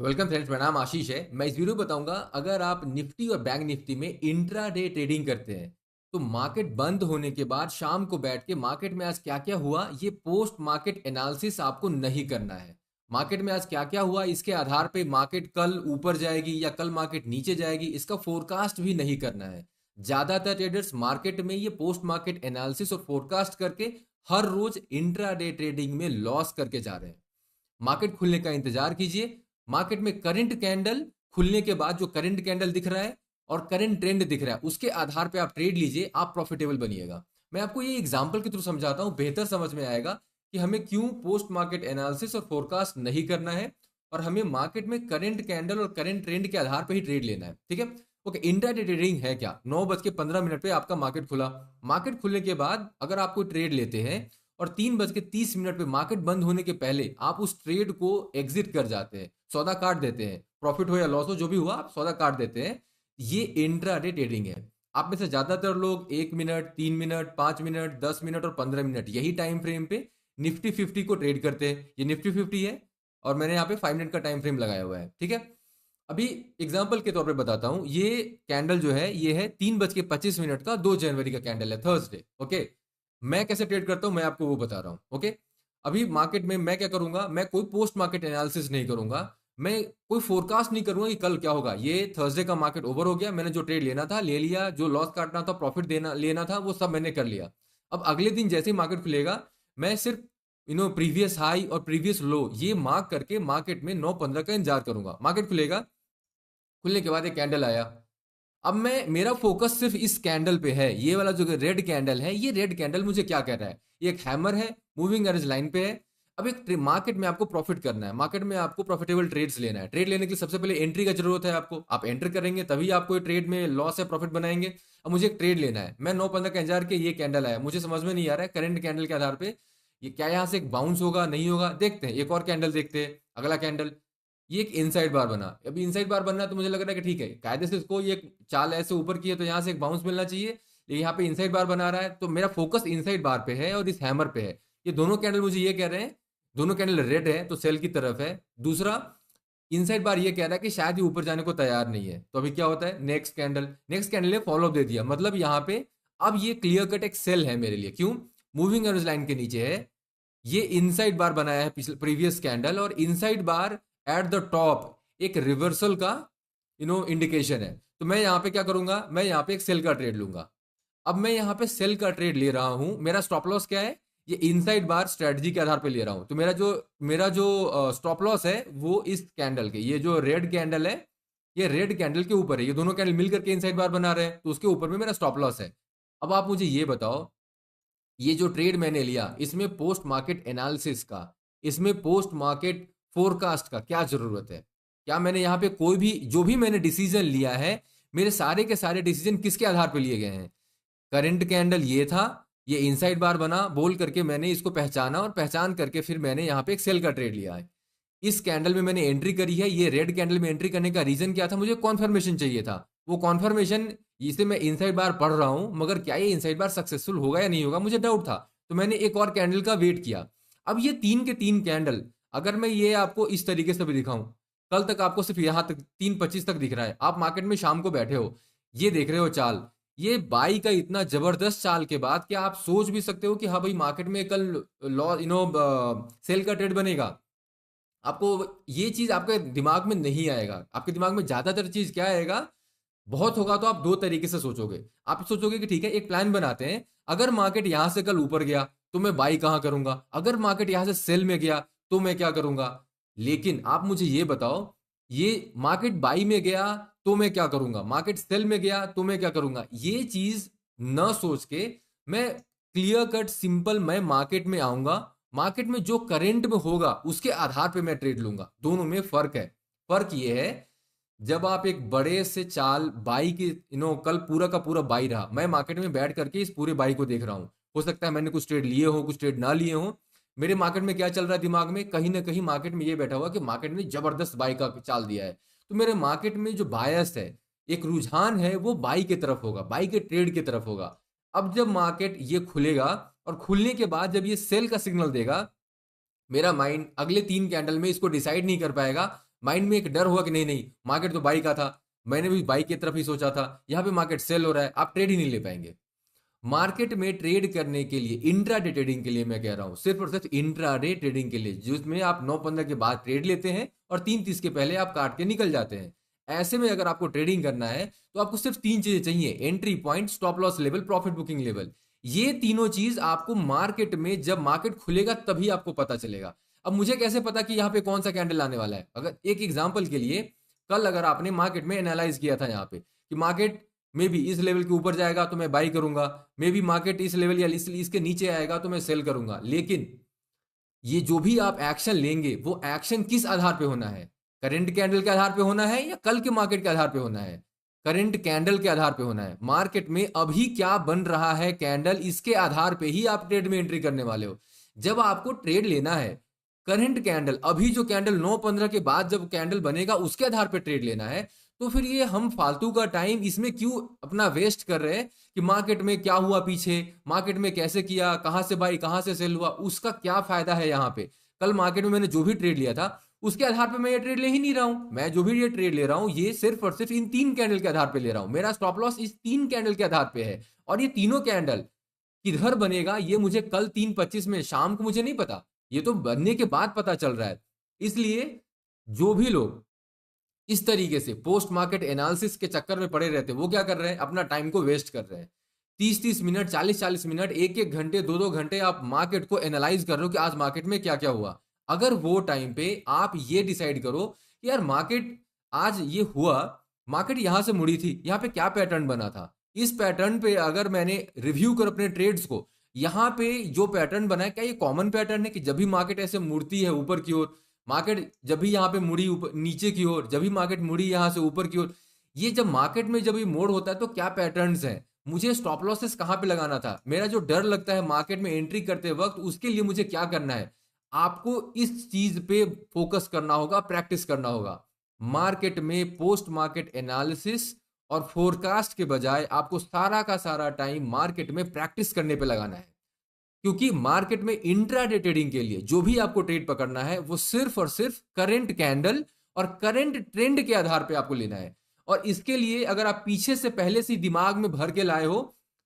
Welcome friends, मेरा नाम आशीष है। मैं इस वीडियो में बताऊंगा, अगर आप निफ्टी और बैंक निफ्टी में इंट्राडे ट्रेडिंग करते हैं तो मार्केट बंद होने के बाद शाम को बैठ के मार्केट में आज क्या क्या हुआ, ये पोस्ट मार्केट एनालिसिस आपको नहीं करना है। मार्केट में आज क्या क्या हुआ इसके आधार पे मार्केट कल ऊपर जाएगी या कल मार्केट नीचे जाएगी इसका फोरकास्ट भी नहीं करना है। ज्यादातर ट्रेडर्स मार्केट में ये पोस्ट मार्केट एनालिसिस और फोरकास्ट करके हर रोज इंट्राडे ट्रेडिंग में लॉस करके जा रहे हैं। मार्केट खुलने का इंतजार कीजिए। मार्केट में करंट कैंडल खुलने के बाद जो करंट कैंडल दिख रहा है और करंट ट्रेंड दिख रहा है उसके आधार पे आप ट्रेड लीजिए, आप प्रॉफिटेबल बनिएगा। मैं आपको ये एग्जांपल के थ्रू समझाता हूं, बेहतर समझ में आएगा कि हमें क्यों पोस्ट मार्केट एनालिसिस और फोरकास्ट नहीं करना है और हमें मार्केट में करंट कैंडल और करंट ट्रेंड के आधार पर ही ट्रेड लेना है। ठीक है, ओके। इंट्राडे ट्रेडिंग है क्या? 9:15 पे आपका मार्केट खुला। मार्केट खुलने के बाद अगर आप कोई ट्रेड लेते हैं और 3:30 पे मार्केट बंद होने के पहले आप उस ट्रेड को एग्जिट कर जाते हैं, सौदा काट देते हैं, प्रॉफिट हो या लॉस हो जो भी हुआ आप सौदा काट देते हैं, ये इंट्राडे ट्रेडिंग है। आप में से ज्यादातर लोग 1 मिनट, 3 मिनट, 5 मिनट, 10 मिनट और 15 मिनट यही टाइम फ्रेम पे निफ्टी 50 को ट्रेड करते हैं। ये निफ्टी 50 है और मैंने यहाँ पे 5 मिनट का टाइम फ्रेम लगाया हुआ है। ठीक है, अभी एग्जाम्पल के तौर पे बताता हूं। ये कैंडल जो है ये है 3:25 का 2 जनवरी का कैंडल है, थर्सडे। ओके, मैं कैसे ट्रेड करता हूं मैं आपको वो बता रहा हूं। ओके, अभी मार्केट में मैं क्या करूंगा, मैं कोई पोस्ट मार्केट एनालिसिस नहीं करूंगा, मैं कोई फोरकास्ट नहीं करूंगा कि कल क्या होगा। ये थर्सडे का मार्केट ओवर हो गया, मैंने जो ट्रेड लेना था ले लिया, जो लॉस काटना था प्रॉफिट देना लेना था वो सब मैंने कर लिया। अब अगले दिन जैसे ही मार्केट खुलेगा मैं सिर्फ प्रीवियस हाई और प्रीवियस लो ये मार्क करके मार्केट में 9:15 का इंतजार करूंगा। मार्केट खुलेगा, खुलने के बाद एक कैंडल आया। अब मैं मेरा फोकस सिर्फ इस कैंडल पे है। ये वाला जो रेड कैंडल है, ये रेड कैंडल मुझे क्या कह रहा है, ये एक हैमर है, मूविंग एवरेज लाइन पे है। अब एक मार्केट में आपको प्रॉफिट करना है, मार्केट में आपको प्रॉफिटेबल ट्रेड्स लेना है। ट्रेड लेने के लिए सबसे पहले एंट्री का जरूरत है आपको, आप एंटर करेंगे तभी आपको ट्रेड में लॉस या प्रॉफिट बनाएंगे। अब मुझे एक ट्रेड लेना है, मैं 9:15 का इंतजार के ये कैंडल आया, मुझे समझ में नहीं आ रहा है करंट कैंडल के आधार पे ये क्या यहाँ से एक बाउंस होगा नहीं होगा, देखते हैं। एक और कैंडल देखते हैं, अगला कैंडल, ये एक इनसाइड बार बना। अभी इनसाइड बार बनना तो मुझे लग रहा है कि ठीक है, कायदे से इसको ये चाल ऐसे ऊपर की है तो यहाँ से एक बाउंस मिलना चाहिए, लेकिन यहाँ पे इनसाइड बार बना रहा है तो मेरा फोकस इनसाइड बार पे है और इस हैमर पे है। ये दोनों कैंडल मुझे ये कह रहे हैं, दोनों कैंडल रेड है तो सेल की तरफ है। दूसरा, इनसाइड बार ये कह रहा है कि शायद ये ऊपर जाने को तैयार नहीं है। तो अभी क्या होता है, नेक्स्ट कैंडल ने फॉलो अप दे दिया, मतलब यहाँ पे अब ये क्लियर कट एक सेल है मेरे लिए। क्यों? मूविंग एवरेज लाइन के नीचे है, ये इनसाइड बार बनाया है पिछले प्रीवियस कैंडल, और inside bar at the top एक रिवर्सल का इंडिकेशन है। तो मैं यहाँ पे क्या करूंगा, मैं यहाँ पे एक सेल का ट्रेड लूंगा। अब मैं यहाँ पे सेल का ट्रेड ले रहा हूं, मेरा स्टॉप लॉस क्या है, ये इनसाइड बार स्ट्रेटजी के आधार पे ले रहा हूं। तो मेरा जो स्टॉप लॉस है वो इस कैंडल के, ये जो रेड कैंडल है ये रेड कैंडल के ऊपर है, ये दोनों कैंडल मिलकर के इनसाइड बार बना रहे हैं तो उसके ऊपर में मेरा स्टॉप लॉस है। अब आप मुझे ये बताओ, ये जो ट्रेड मैंने लिया इसमें पोस्ट मार्केट एनालिसिस का, इसमें पोस्ट मार्केट फोरकास्ट का क्या जरूरत है? क्या मैंने यहाँ पे कोई भी जो भी मैंने डिसीजन लिया है, मेरे सारे के सारे डिसीजन किसके आधार पे लिए गए हैं? करंट कैंडल ये था, ये इनसाइड बार बना बोल करके मैंने इसको पहचाना और पहचान करके फिर मैंने यहाँ पे एक सेल का ट्रेड लिया है। इस कैंडल में मैंने एंट्री करी है, ये रेड कैंडल में एंट्री करने का रीजन क्या था, मुझे कॉन्फर्मेशन चाहिए था। वो कॉन्फर्मेशन, इसे मैं इनसाइड बार पढ़ रहा हूं मगर क्या ये इनसाइड बार सक्सेसफुल होगा या नहीं होगा मुझे डाउट था, तो मैंने एक और कैंडल का वेट किया। अब ये 3 के 3 कैंडल, अगर मैं ये आपको इस तरीके से भी दिखाऊं, कल तक आपको सिर्फ यहां तक 3:25 तक दिख रहा है, आप मार्केट में शाम को बैठे हो, ये देख रहे हो चाल, ये बाई का इतना जबरदस्त चाल के बाद क्या आप सोच भी सकते हो कि हाँ भाई मार्केट में कल लॉ सेल का ट्रेड बनेगा? आपको ये चीज आपके दिमाग में नहीं आएगा। आपके दिमाग में ज्यादातर चीज क्या आएगा, बहुत होगा तो आप दो तरीके से सोचोगे। आप सोचोगे कि ठीक है एक प्लान बनाते हैं, अगर मार्केट यहां से कल ऊपर गया तो मैं बाई कहां करूंगा, अगर मार्केट यहां से सेल में गया तो मैं क्या करूंगा। लेकिन आप मुझे ये बताओ, ये मार्केट बाई में गया तो मैं क्या करूंगा, मार्केट सेल में गया तो मैं क्या करूंगा, ये चीज न सोच के मैं क्लियर कट सिंपल मैं मार्केट में आऊंगा, मार्केट में जो करंट में होगा उसके आधार पे मैं ट्रेड लूंगा। दोनों में फर्क है। फर्क ये है, जब आप एक बड़े से चाल बाई की कल पूरा का पूरा बाई रहा, मैं मार्केट में बैठ करके इस पूरे बाई को देख रहा हूं, हो सकता है मैंने कुछ ट्रेड लिए हो कुछ ट्रेड ना लिए हो, मेरे मार्केट में क्या चल रहा है दिमाग में, कहीं ना कहीं मार्केट में ये बैठा हुआ कि मार्केट ने जबरदस्त बाई का चाल दिया है, तो मेरे मार्केट में जो बायस है, एक रुझान है, वो बाई की तरफ होगा, बाई के ट्रेड की तरफ होगा। अब जब मार्केट ये खुलेगा और खुलने के बाद जब ये सेल का सिग्नल देगा, मेरा माइंड अगले 3 कैंडल में इसको डिसाइड नहीं कर पाएगा माइंड में एक डर हुआ कि नहीं नहीं मार्केट तो बाई का था, मैंने भी बाई की तरफ ही सोचा था, यहाँ पे मार्केट सेल हो रहा है, आप ट्रेड ही नहीं ले पाएंगे। मार्केट में ट्रेड करने के लिए, इंट्राडे ट्रेडिंग के लिए मैं कह रहा हूं, सिर्फ और सिर्फ इंट्राडे ट्रेडिंग के लिए, जिसमें आप 9:15 के बाद ट्रेड लेते हैं और 3:30 के पहले आप काट के निकल जाते हैं। ऐसे में अगर आपको ट्रेडिंग करना है तो आपको सिर्फ 3 चीजें चाहिए, entry point, stop loss level, profit booking level. ये तीनों चीज आपको मार्केट में जब मार्केट खुलेगा तभी आपको पता चलेगा। अब मुझे कैसे पता कि यहाँ पे कौन सा कैंडल आने वाला है? अगर एक एग्जाम्पल के लिए, कल अगर आपने मार्केट में एनालाइज किया था यहाँ पे कि मार्केट मे बी इस लेवल के ऊपर जाएगा तो मैं बाई करूंगा, मे बी मार्केट इस लेवल या इसके नीचे आएगा तो मैं सेल करूंगा, लेकिन ये जो भी आप एक्शन लेंगे वो एक्शन किस आधार पे होना है? करंट कैंडल के आधार पे होना है या कल के मार्केट के आधार पे होना है? करंट कैंडल के आधार पे होना है। मार्केट में अभी क्या बन रहा है कैंडल, इसके आधार पे ही आप ट्रेड में एंट्री करने वाले हो। जब आपको ट्रेड लेना है, करंट कैंडल, अभी जो कैंडल 9:15 के बाद जब कैंडल बनेगा उसके आधार पे ट्रेड लेना है, तो फिर ये हम फालतू का टाइम इसमें क्यों अपना वेस्ट कर रहे हैं कि मार्केट में क्या हुआ पीछे, मार्केट में कैसे किया, कहां से बाई कहां से सेल हुआ, उसका क्या फायदा है यहाँ पे? कल मार्केट में मैंने जो भी ट्रेड लिया था उसके आधार पे मैं ये ट्रेड ले ही नहीं रहा हूं। मैं जो भी ये ट्रेड ले रहा हूं ये सिर्फ और सिर्फ इन 3 कैंडल के आधार पे ले रहा हूं। मेरा स्टॉप लॉस इस 3 कैंडल के आधार पे है, और ये तीनों कैंडल किधर बनेगा ये मुझे कल 3:25 में शाम को मुझे नहीं पता, ये तो बनने के बाद पता चल रहा है। इसलिए जो भी लोग इस तरीके से पोस्ट मार्केट एनालिसिस के चक्कर में पड़े रहते हैं, वो क्या कर रहे हैं? अपना टाइम को वेस्ट कर रहे हैं। 30-30 मिनट, 40-40 मिनट, 1-1 घंटे, 2-2 घंटे आप मार्केट को एनालाइज कर रहे हो कि आज मार्केट में क्या क्या हुआ। अगर वो टाइम पे आप ये डिसाइड करो कि यार मार्केट आज ये हुआ, मार्केट यहां से मुड़ी थी, यहाँ पे क्या पैटर्न बना था, इस पैटर्न पे अगर मैंने रिव्यू कर अपने ट्रेड्स को, यहाँ पे जो पैटर्न बना है क्या ये कॉमन पैटर्न है कि जब भी मार्केट ऐसे मुड़ती है ऊपर की ओर, मार्केट जब भी यहाँ पे मुड़ी ऊपर नीचे की ओर, जब भी मार्केट मुड़ी यहाँ से ऊपर की ओर, ये जब मार्केट में जब ये मोड़ होता है तो क्या पैटर्न्स हैं, मुझे स्टॉप लॉसेस कहाँ पे लगाना था, मेरा जो डर लगता है मार्केट में एंट्री करते वक्त उसके लिए मुझे क्या करना है, आपको इस चीज पे फोकस करना होगा, प्रैक्टिस करना होगा। मार्केट में पोस्ट मार्केट एनालिसिस और फोरकास्ट के बजाय आपको सारा का सारा टाइम मार्केट में प्रैक्टिस करने पे लगाना है, क्योंकि मार्केट में इंट्राडे ट्रेडिंग के लिए जो भी आपको ट्रेड पकड़ना है वो सिर्फ और सिर्फ करंट कैंडल और करंट ट्रेंड के आधार पे आपको लेना है। और इसके लिए अगर आप पीछे से पहले से दिमाग में भर के लाए हो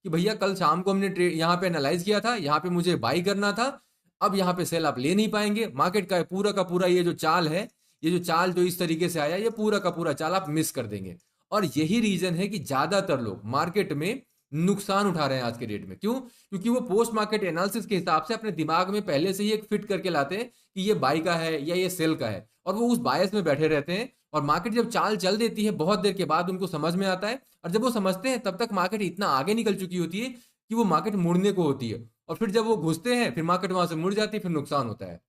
कि भैया कल शाम को हमने यहाँ पे एनालाइज किया था, यहाँ पे मुझे बाई करना था, अब यहाँ पे सेल आप ले नहीं पाएंगे, मार्केट का पूरा ये जो चाल है, ये जो चाल जो इस तरीके से आया, ये पूरा का पूरा चाल आप मिस कर देंगे। और यही रीजन है कि ज्यादातर लोग मार्केट में नुकसान उठा रहे हैं आज के डेट में। क्यों? क्योंकि वो पोस्ट मार्केट एनालिसिस के हिसाब से अपने दिमाग में पहले से ही एक फिट करके लाते हैं कि ये बाई का है या ये सेल का है, और वो उस बायस में बैठे रहते हैं। और मार्केट जब चाल चल देती है बहुत देर के बाद उनको समझ में आता है, और जब वो समझते हैं तब तक मार्केट इतना आगे निकल चुकी होती है कि वो मार्केट मुड़ने को होती है, और फिर जब वो घुसते हैं फिर मार्केट वहां से मुड़ जाती है, फिर नुकसान होता है।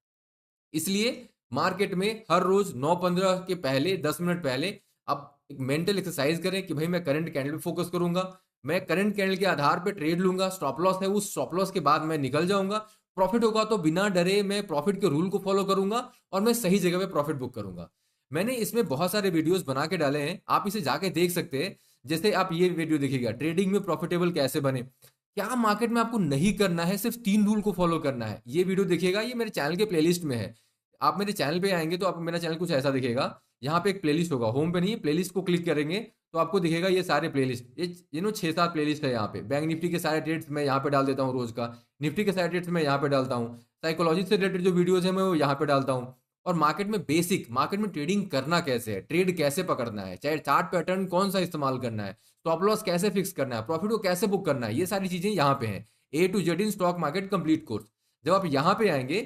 इसलिए मार्केट में हर रोज 9:15 के पहले 10 मिनट पहले आप एक मेंटल एक्सरसाइज करें कि भाई मैं करंट कैंडल पे फोकस करूंगा, मैं करंट कैंडल के आधार पे ट्रेड लूंगा, स्टॉप लॉस है उस स्टॉप लॉस के बाद मैं निकल जाऊंगा, प्रॉफिट होगा तो बिना डरे मैं प्रॉफिट के रूल को फॉलो करूंगा और मैं सही जगह पे प्रॉफिट बुक करूंगा। मैंने इसमें बहुत सारे वीडियोस बना के डाले हैं, आप इसे जाके देख सकते हैं। जैसे आप ये वीडियो देखिएगा, ट्रेडिंग में प्रॉफिटेबल कैसे बने, क्या मार्केट में आपको नहीं करना है, सिर्फ 3 रूल को फॉलो करना है। ये वीडियो देखिएगा, ये मेरे चैनल के प्लेलिस्ट में है। आप मेरे चैनल पे आएंगे तो आप मेरा चैनल कुछ ऐसा दिखेगा, यहाँ पे एक प्लेलिस्ट होगा, होम पे नहीं, प्लेलिस्ट को क्लिक करेंगे तो आपको दिखेगा ये सारे प्लेलिस्ट, ये 6-7 प्लेलिस्ट है यहाँ पे। बैंक निफ्टी के सारे ट्रेड्स मैं यहाँ पे डाल देता हूँ रोज का, निफ्टी के सारे ट्रेड्स मैं यहाँ पे डालता हूँ, साइकोलॉजी से रिलेटेड जो वीडियोस है मैं वो यहाँ पे डालता हूँ। और मार्केट में बेसिक, मार्केट में ट्रेडिंग करना कैसे है, ट्रेड कैसे पकड़ना है, चाहे चार्ट पैटर्न कौन सा इस्तेमाल करना है, स्टॉप लॉस कैसे फिक्स करना है, प्रॉफिट को कैसे बुक करना है, ये सारी चीजें यहाँ पे हैं। A to Z in stock market complete course. जब आप यहाँ पे आएंगे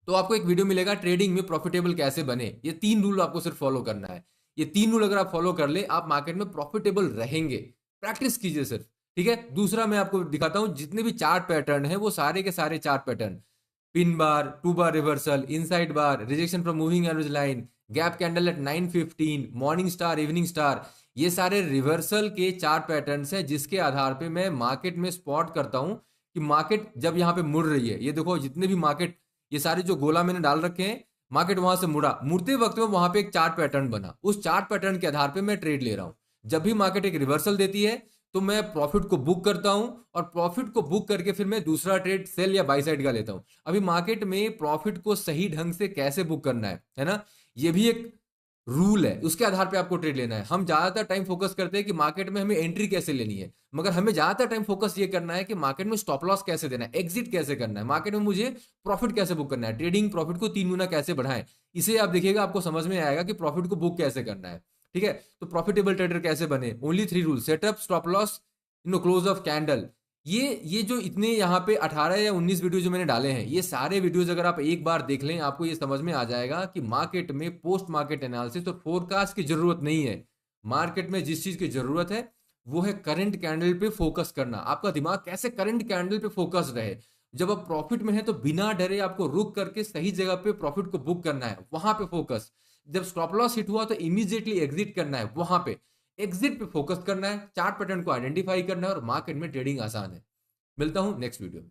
तो आपको एक वीडियो मिलेगा ट्रेडिंग में प्रॉफिटेबल कैसे बने। ये 3 रूल आपको सिर्फ फॉलो करना है। ये 3 रूल अगर आप फॉलो कर ले, आप मार्केट में प्रॉफिटेबल रहेंगे। प्रैक्टिस कीजिए सिर्फ, ठीक है। दूसरा मैं आपको दिखाता हूं, जितने भी चार्ट पैटर्न है वो सारे के सारे chart pattern, pin bar, 2 bar reversal, inside bar, rejection from moving average line, gap candle eight 9:15, morning star, evening star, ये सारे रिवर्सल के चार्ट पैटर्न्स है जिसके आधार पे मैं मार्केट में स्पॉट करता हूं कि मार्केट जब यहाँ पे मुड़ रही है। ये देखो जितने भी मार्केट, ये सारे जो गोला मैंने डाल रखे हैं, मार्केट वहां से मुड़ा, मुड़ते वक्त में वहां पे एक चार्ट पैटर्न बना, उस चार्ट पैटर्न के आधार पे मैं ट्रेड ले रहा हूं। जब भी मार्केट एक रिवर्सल देती है तो मैं प्रॉफिट को बुक करता हूं, और प्रॉफिट को बुक करके फिर मैं दूसरा ट्रेड सेल या बाई साइड का लेता हूं। अभी मार्केट में प्रॉफिट को सही ढंग से कैसे बुक करना है ना, ये भी एक रूल है, उसके आधार पे आपको ट्रेड लेना है। हम ज्यादातर टाइम फोकस करते हैं कि मार्केट में हमें एंट्री कैसे लेनी है, मगर हमें ज्यादातर टाइम फोकस ये करना है कि मार्केट में स्टॉप लॉस कैसे देना है, एग्जिट कैसे करना है, मार्केट में मुझे प्रॉफिट कैसे बुक करना है, ट्रेडिंग प्रॉफिट को 3 गुना कैसे बढ़ाएं। इसे आप देखिएगा, आपको समझ में आएगा कि प्रॉफिट को बुक कैसे करना है। ठीक है, तो प्रॉफिटेबल ट्रेडर कैसे बने, only 3 rule, setup, stop loss, close of candle. ये जो इतने यहाँ पे 18 या 19 वीडियो जो मैंने डाले हैं, ये सारे वीडियोस अगर आप एक बार देख लें, आपको ये समझ में आ जाएगा कि मार्केट में पोस्ट मार्केट एनालिसिस और फोरकास्ट की जरूरत नहीं है। मार्केट में जिस चीज की जरूरत है वो है करंट कैंडल पे फोकस करना। आपका दिमाग कैसे करंट कैंडल पे फोकस रहे। जब आप प्रॉफिट में है तो बिना डरे आपको रुक करके सही जगह पे प्रॉफिट को बुक करना है, वहां पे फोकस। जब स्टॉप लॉस हिट हुआ तो इमीडिएटली एग्जिट करना है, वहां पे एग्जिट पे फोकस करना है, चार्ट पैटर्न को आइडेंटिफाई करना है, और मार्केट में ट्रेडिंग आसान है। मिलता हूं नेक्स्ट वीडियो में।